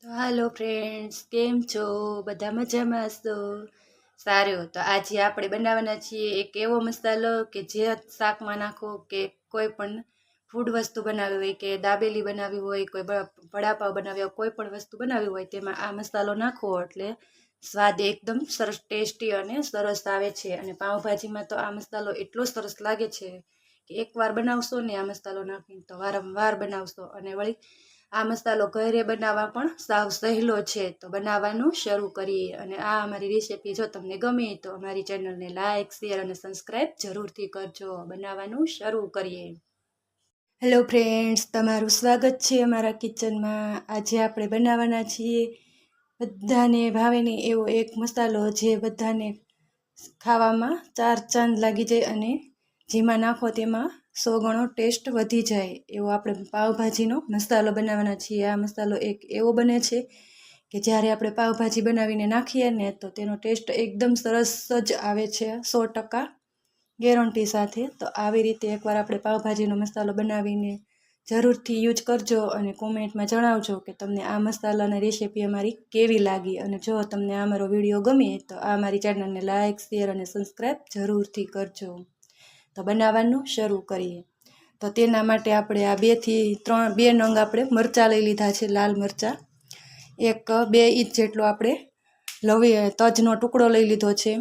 તો હાલો ફ્રેન્ડ્સ, કેમ છો? બધા મજામાં હશો? સારું, તો આજે આપણે બનાવવાના છીએ એક એવો મસાલો કે જે શાકમાં નાખો કે કોઈ પણ ફૂડ વસ્તુ બનાવી હોય કે દાબેલી બનાવી હોય, કોઈ વડાપાવ બનાવ્યા હોય, કોઈ પણ વસ્તુ બનાવી હોય તેમાં આ મસાલો નાખો એટલે સ્વાદ એકદમ સરસ ટેસ્ટી અને સરસ આવે છે. અને પાઉંભાજીમાં તો આ મસાલો એટલો સરસ લાગે છે કે એકવાર બનાવશો ને આ મસાલો નાખીને તો વારંવાર બનાવશો. અને વળી આ મસાલો ઘરે બનાવવા પણ સાવ સહેલો છે, તો બનાવવાનું શરૂ કરીએ. અને આ અમારી રેસીપી જો તમને ગમે તો અમારી ચેનલને લાઇક, શેર અને સબસ્ક્રાઈબ જરૂરથી કરજો. બનાવવાનું શરૂ કરીએ. હેલો ફ્રેન્ડ્સ, તમારું સ્વાગત છે અમારા કિચનમાં. આજે આપણે બનાવવાના છીએ બધાને ભાવે ને એવો એક મસાલો જે બધાને ખાવામાં ચાર ચાંદ લાગી જાય અને જેમાં નાખો તેમાં 100 ગણો ટેસ્ટ વધી જાય એવો આપણે પાવભાજીનો મસાલો બનાવવાના છીએ. આ મસાલો એક એવો બને છે કે જ્યારે આપણે પાવભાજી બનાવીને નાખીએ ને તો તેનો ટેસ્ટ એકદમ સરસ જ આવે છે, 100% ગેરંટી સાથે. તો આવી રીતે એકવાર આપણે પાવભાજીનો મસાલો બનાવીને જરૂરથી યુઝ કરજો અને કોમેન્ટમાં જણાવજો કે તમને આ મસાલાની રેસીપી અમારી કેવી લાગી. અને જો તમને આ મારો વિડીયો ગમે તો આ મારી ચેનલને લાઇક, શેર અને સબસ્ક્રાઈબ જરૂરથી કરજો. તો બનાવવાનું શરૂ કરીએ. તો તેના માટે આપણે આ 2 થી 3 નંગ આપણે મરચાં લઈ લીધા છે, લાલ મરચાં. 2 ઇંચ જેટલો આપણે તજનો ટુકડો લઈ લીધો છે.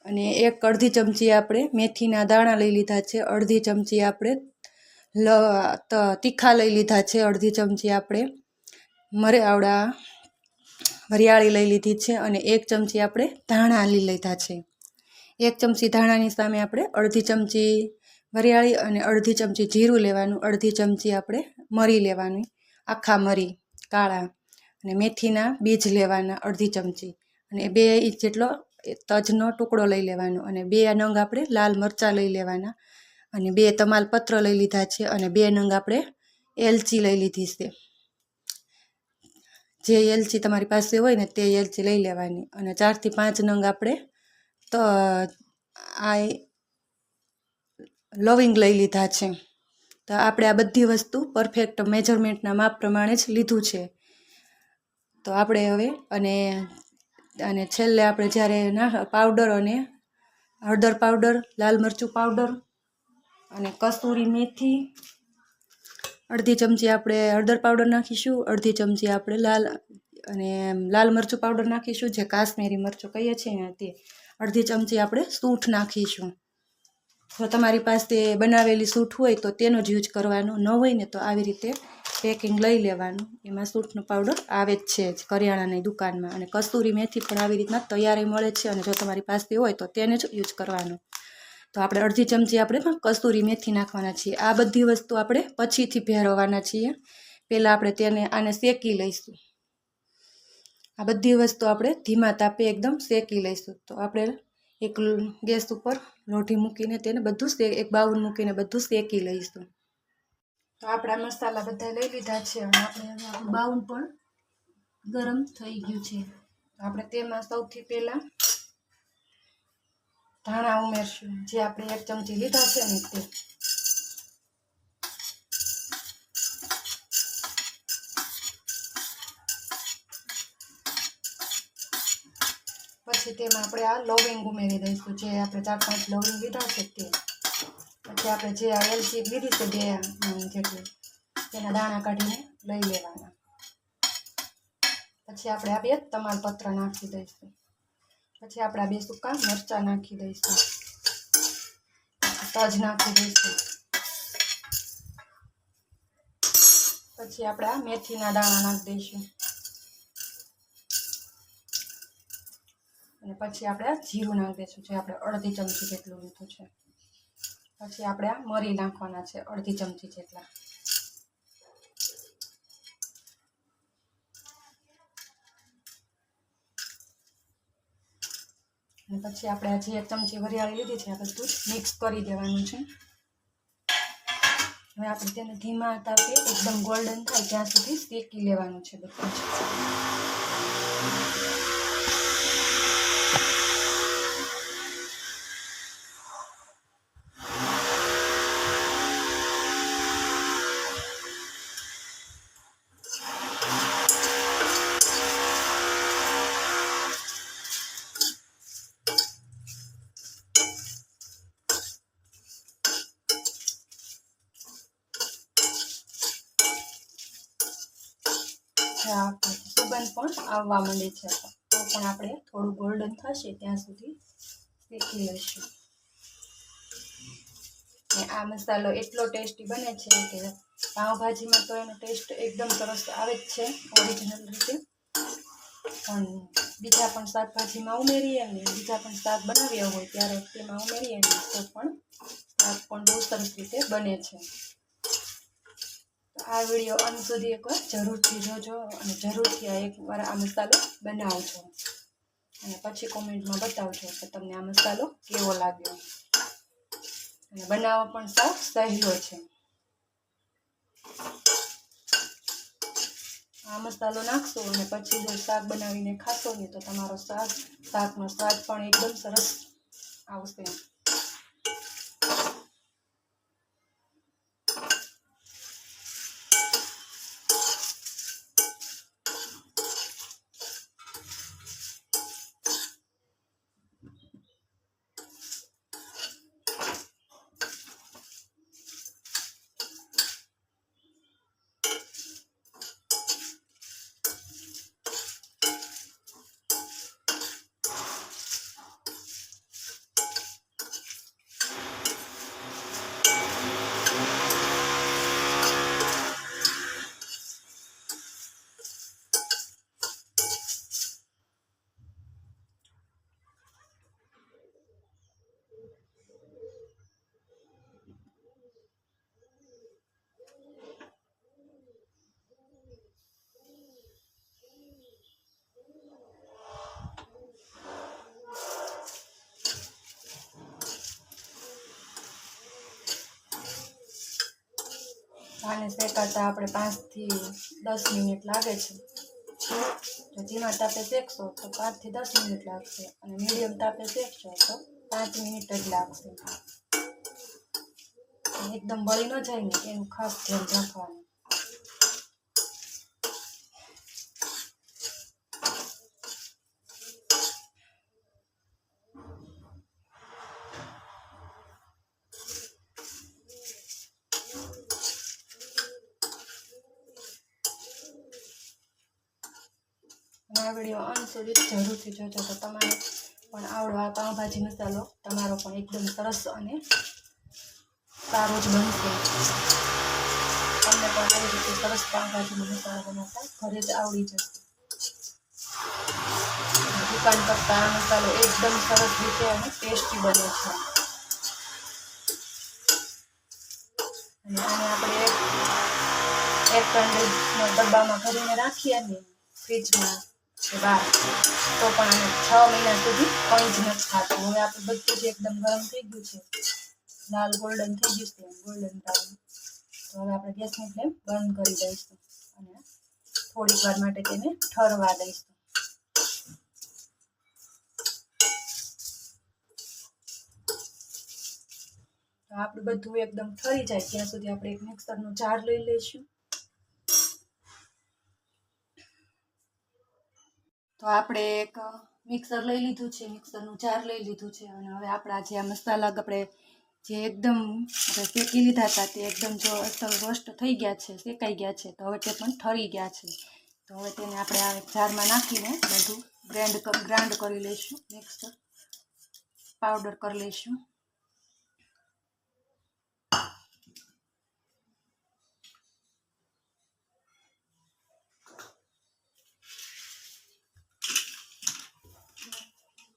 અને અડધી ચમચી આપણે મેથીના દાણા લઈ લીધા છે. અડધી ચમચી આપણે તીખા લઈ લીધા છે. અડધી ચમચી આપણે વરિયાળી લઈ લીધી છે. અને 1 ચમચી આપણે ધાણા લઈ લીધા છે. 1 ચમચી ધાણાની સામે આપણે અડધી ચમચી વરિયાળી અને અડધી ચમચી જીરું લેવાનું. અડધી ચમચી આપણે મરી લેવાની, આખા મરી કાળા. અને મેથીના બીજ લેવાના અડધી ચમચી. અને 2 ઇંચ જેટલો તજનો ટુકડો લઈ લેવાનો. અને 2 નંગ આપણે લાલ મરચાં લઈ લેવાના. અને 2 તમાલપત્ર લઈ લીધા છે. અને 2 નંગ આપણે એલચી લઈ લીધી છે. જે એલચી તમારી પાસે હોય ને તે એલચી લઈ લેવાની. અને 4 થી 5 નંગ આપણે તો આ લવિંગ લઈ લીધા છે. તો આપણે આ બધી વસ્તુ પરફેક્ટ મેજરમેન્ટના માપ પ્રમાણે જ લીધું છે. તો આપણે હવે અને છેલ્લે આપણે જ્યારે પાવડર અને હળદર પાવડર, લાલ મરચું પાવડર અને કસૂરી મેથી, અડધી ચમચી આપણે હળદર પાવડર નાખીશું. અડધી ચમચી આપણે લાલ મરચું પાવડર નાખીશું, જે કાશ્મીરી મરચું કહીએ છીએ ને તે. અડધી ચમચી આપણે સૂંઠ નાખીશું. જો તમારી પાસે બનાવેલી સૂંઠ હોય તો તેનો જ યુઝ કરવાનો, ન હોય ને તો આવી રીતે પેકિંગ લઈ લેવાનું. એમાં સૂંઠનો પાવડર આવે જ છે કરિયાણાની દુકાનમાં. અને કસૂરી મેથી પણ આવી રીતના તૈયાર મળે છે. અને જો તમારી પાસે હોય તો તેને જ યુઝ કરવાનો. તો આપણે અડધી ચમચી આપણે કસૂરી મેથી નાખવાના છીએ. આ બધી વસ્તુ આપણે પછીથી ભેરવવાના છીએ. પહેલાં આપણે આને શેકી લઈશું. આ બધી વસ્તુ આપણે ધીમા તાપે એકદમ શેકી લઈશું. તો આપણે એક ગેસ ઉપર લોઢી મૂકીને તેને બધું એક બાઉલ મૂકીને બધું શેકી લઈશું. તો આપણા મસાલા બધા લઈ લીધા છે. અને આપણું બાઉલ પણ ગરમ થઈ ગયું છે. તો આપણે તેમાં સૌથી પહેલાં ધાણા ઉમેરશું, જે આપણે 1 ચમચી લીધા છે ને તે. પછી તેમાં આપણે આ લવિંગ ઉમેરી દઈશું, જે આપણે 4-5 લવિંગ લીધા છે તે. પછી આપણે જે આ એલચી લીધી છે 2 જેટલી, તેના દાણા કાઢીને લઈ લેવાના. પછી આપણે આ 2 તમાલપત્ર નાખી દઈશું. પછી આપણે આ 2 સૂકા મરચાં નાખી દઈશું. તજ નાખી દઈશું. પછી આપણે આ મેથીના દાણા નાખી દઈશું. અને પછી આપણે આ જીરું નાખી દઈશું, જે આપણે અડધી ચમચી જેટલું લીધું છે. પછી આપણે આ મરી નાખવાના છે અડધી ચમચી જેટલા. અને પછી આપણે આ જે 1 ચમચી વરિયાળી લીધી છે આ બધું મિક્સ કરી દેવાનું છે. હવે આપણે તેને ધીમા તાપે એકદમ ગોલ્ડન થાય ત્યાં સુધી શેકી લેવાનું છે બધું જ. છે આ સુગંધ પણ આવવા માંડે છે. તો પણ આપણે થોડું ગોલ્ડન થશે ત્યાં સુધી શેકી લઈશું. અને આ મસાલો એટલો ટેસ્ટી બને છે કે પાઉંભાજીમાં તો એનો ટેસ્ટ એકદમ સરસ આવે જ છે ઓરિજિનલ રીતે, પણ બીજા પણ શાકભાજીમાં ઉમેરીએ ને બીજા પણ શાક બનાવ્યા હોય ત્યારે તેમાં ઉમેરીએ ને તો પણ શાક પણ બહુ સરસ રીતે બને છે. આ વિડીયો અંત સુધી એકવાર જરૂરથી જોજો અને જરૂરથી એકવાર આ મસાલો બનાવજો અને પછી કોમેન્ટમાં બતાવજો કે તમને આ મસાલો કેવો લાગ્યો. અને બનાવવા પણ સાવ સહેલો છે. આ મસાલો નાખશો અને પછી જો શાક બનાવીને ખાશો ને તો તમારો શાકનો સ્વાદ પણ એકદમ સરસ આવશે. આને શેકાતા આપણે 5 થી 10 મિનિટ લાગે છે. જો ધીમા તાપે શેકશો તો 5 થી 10 મિનિટ લાગશે અને મીડિયમ તાપે શેકશો તો 5 મિનિટ જ લાગશે. એકદમ બળી ન જાય ને એનું ખાસ ધ્યાન રાખવાનું. આ વિડીયો અંત સુધી જરૂરથી જોજો તો તમારે પણ આવડો આ પાઉંભાજી મસાલો તમારો પણ એકદમ સરસ અને સારો જ બનશે. તમને પણ આવી રીતે સરસ પાઉંભાજીનો મસાલો બનાવતા ઘરે જ આવડી જશે. દુકાન કરતાં આ મસાલો એકદમ સરસ રીતે અને ટેસ્ટી બને છે. અને આને આપણે એક કંડેના ડબ્બામાં ભરીને રાખીએ ને ફ્રીજમાં કે બહાર તો પણ આને 6 મહિના સુધી કંઈ જ નથી ખાતું. હવે આપણે બધું જ એકદમ ગરમ થઈ ગયું છે, લાલ ગોલ્ડન થઈ ગયું છે, ગોલ્ડન બ્રાઉન. તો હવે આપણે ગેસની ફ્લેમ બંધ કરી દઈશું અને થોડીક વાર માટે તેને ઠરવા દઈશું. તો આપણું બધું એકદમ ઠરી જાય ત્યાં સુધી આપણે એક મિક્સરનો જાર લઈ લઈશું. તો આપણે એક મિક્સર લઈ લીધું છે, મિક્સરનું જાર લઈ લીધું છે અને હવે આપણા જે આ મસાલા આપણે જે એકદમ શેકી લીધા હતા તે એકદમ જો અસલ રોસ્ટ થઈ ગયા છે, શેકાઈ ગયા છે, તો હવે તે પણ ઠરી ગયા છે. તો હવે તેને આપણે આ જારમાં નાખીને બધું ગ્રાઇન્ડ કરી લઈશું, મિક્સર પાવડર કરી લઈશું.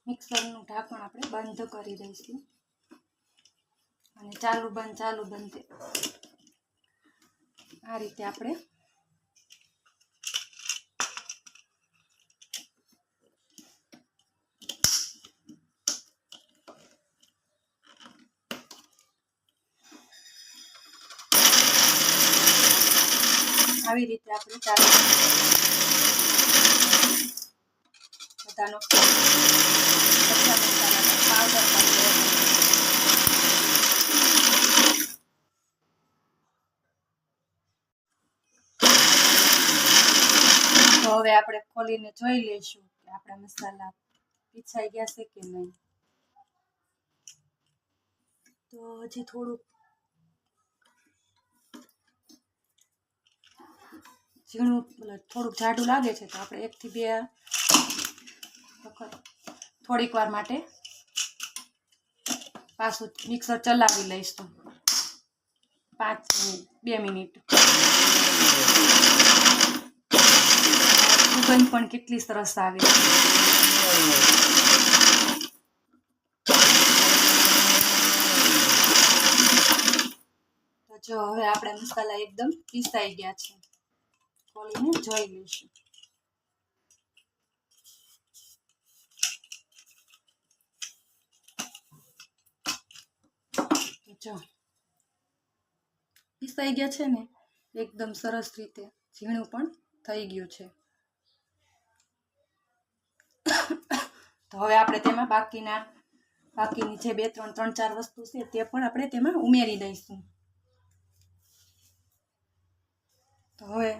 મિક્સરનું ઢાંકણ આપણે બંધ કરી દઈશું અને ચાલુ બંધ આ રીતે આપણે આવી રીતે આપણે ચાલુ બધાનો બધા મસાલાનો પાવડર કરી લેવાનો. તો હવે આપણે ખોલીને જોઈ લઈશું કે આપણા મસાલા પીસાઈ ગયા છે કે નહીં. તો હજી થોડુંક ઝીણું થોડુંક જાડું લાગે છે તો આપણે 1 થી 2 વખત થોડીક વાર માટે પાછું મિક્સર ચલાવી લઈશું 2 મિનિટ. સુગંધ પણ કેટલી સરસ આવે. તો જો હવે આપણા મસાલા એકદમ પીસાઈ ગયા છે. ખોલીને જોઈ લઈશું. જો પીસાઈ ગયા છે ને એકદમ સરસ રીતે ઝીણું પણ થઈ ગયું છે. તો હવે આપણે તેમાં બાકીની જે 2 3 4 વસ્તુ છે તે પણ આપણે તેમાં ઉમેરી દઈશું. તો હવે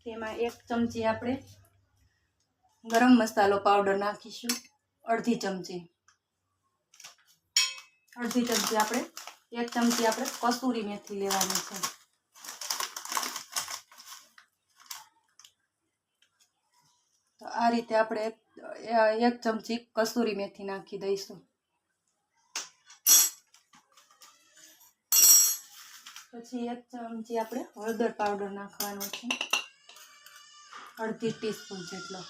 તેમાં 1 ચમચી આપણે ગરમ મસાલો પાવડર નાખીશું. અડધી ચમચી આપણે 1 ચમચી આપણે કસૂરી મેથી લેવાની છે. તો આ રીતે આપણે 1 ચમચી કસૂરી મેથી નાખી દઈશું. પછી 1 ચમચી આપણે હળદર પાવડર નાખવાનો છે. અડધી ટીસ્પૂન જેટલો,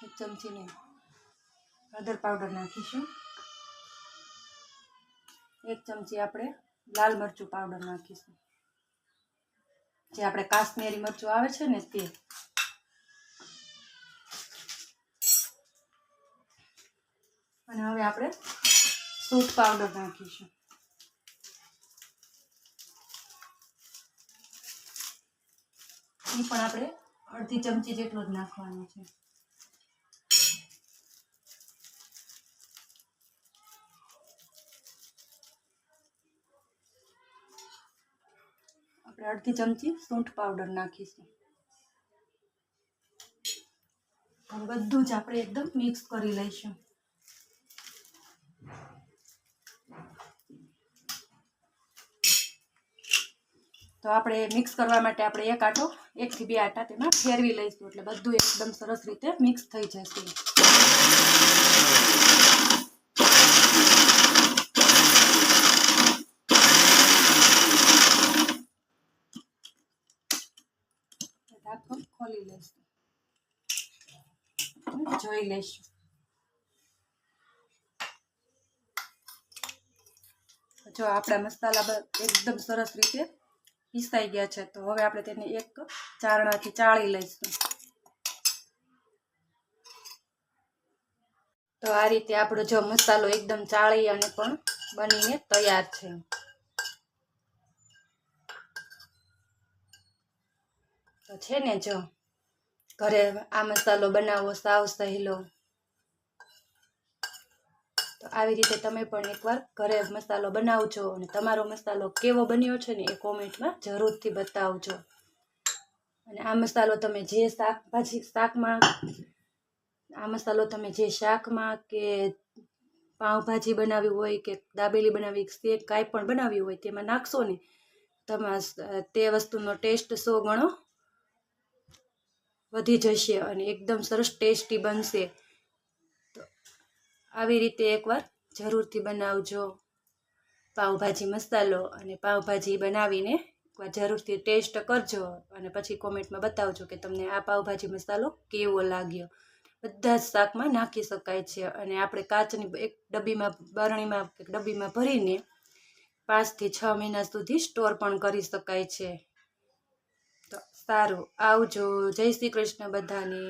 1 ચમચી નહીં. હળદર પાવડર નાખીશું. 1 ચમચી આપણે લાલ મરચું પાવડર નાખીશું. જે આપણે કાશ્મીરી મરચું આવે છે ને તે. અને હવે આપણે સૂંઠ પાવડર નાખીશું. એ પણ આપણે અડધી ચમચી જેટલો જ નાખવાનો છે. આપણે અડધી ચમચી સૂંઠ પાવડર નાખીશું. હવે બધું જ આપણે એકદમ મિક્સ કરી લઈશું. તો આપણે મિક્સ કરવા માટે આપણે 1 થી 2 આટા તેમાં ફેરવી લઈશું એટલે બધું એકદમ સરસ રીતે મિક્સ થઈ જશે. ઢાંકણ ખોલી લઈશું. જોઈ લઈશું. જો આપણા મસાલા એકદમ સરસ રીતે પીસાઈ ગયા છે. તો હવે આપણે તેને 1 ચારણાથી ચાળી લઈશું. તો આ રીતે આપણો જો મસાલો એકદમ ચાળી અને પણ બનીને તૈયાર છે. તો છે ને જો ઘરે આ મસાલો બનાવો સાવ સહેલો. તો આવી રીતે તમે પણ એકવાર ઘરે મસાલો બનાવજો અને તમારો મસાલો કેવો બન્યો છે ને એ કોમેન્ટમાં જરૂરથી બતાવજો. અને આ મસાલો તમે જે શાકમાં કે પાઉંભાજી બનાવી હોય કે દાબેલી બનાવી કે કાંઈ પણ બનાવ્યું હોય તેમાં નાખશો ને તે વસ્તુનો ટેસ્ટ 100 ગણો વધી જશે અને એકદમ સરસ ટેસ્ટી બનશે. તો આવી રીતે એકવાર જરૂરથી બનાવજો પાઉંભાજી મસાલો અને પાઉંભાજી બનાવીને એકવાર જરૂરથી ટેસ્ટ કરજો અને પછી કોમેન્ટમાં બતાવજો કે તમને આ પાઉંભાજી મસાલો કેવો લાગ્યો. બધા જ શાકમાં નાખી શકાય છે અને આપણે કાચની એક ડબ્બીમાં ભરીને 5 થી 6 મહિના સુધી સ્ટોર પણ કરી શકાય છે. તો સારું, આવજો. જય શ્રી કૃષ્ણ બધાને.